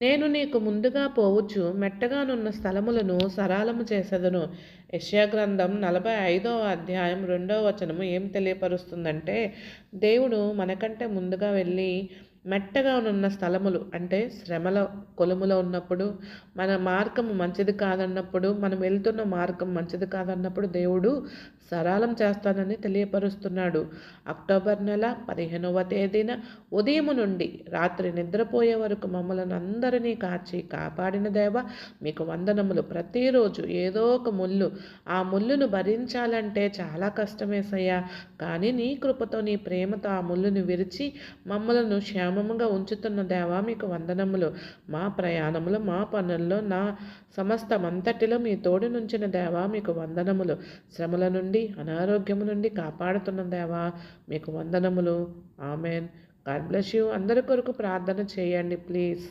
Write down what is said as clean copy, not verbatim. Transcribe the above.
నేను నీకు ముందుగా పోవచ్చు మెట్టగానున్న స్థలములను సరాలము చేసేదను. యెషయా గ్రంథం 45వ అధ్యాయం 2వ వచనము ఏం తెలియపరుస్తుందంటే, దేవుడు మనకంటే ముందుగా వెళ్ళి మెట్టగానున్న స్థలములు అంటే శ్రమల కొలుములో ఉన్నప్పుడు, మన మార్గము మంచిది కాదన్నప్పుడు, మనం వెళ్తున్న మార్గం మంచిది కాదన్నప్పుడు దేవుడు సరళం చేస్తానని తెలియపరుస్తున్నాడు. అక్టోబర్ నెల 15వ తేదీన ఉదయము నుండి రాత్రి నిద్రపోయే వరకు మమ్మల్ని అందరినీ కాచి కాపాడిన దేవ మీకు వందనములు. ప్రతిరోజు ఏదో ఒక ముళ్ళు, ఆ ముళ్ళును భరించాలంటే చాలా కష్టమేసయ్యా. కానీ నీ కృపతో నీ ప్రేమతో ఆ ముళ్ళును విరిచి మమ్మలను క్షేమముగా ఉంచుతున్న దేవా మీకు వందనములు. మా ప్రయాణములు మా పనుల్లో నా సమస్తమంతటిలో మీ తోడు నుంచిన దేవా మీకు వందనములు. శ్రమల నుండి అనారోగ్యము నుండి కాపాడుతున్న దేవా మీకు వందనములు. ఆమెన్. God bless you. అందరి కొరకు ప్రార్థన చేయండి ప్లీజ్.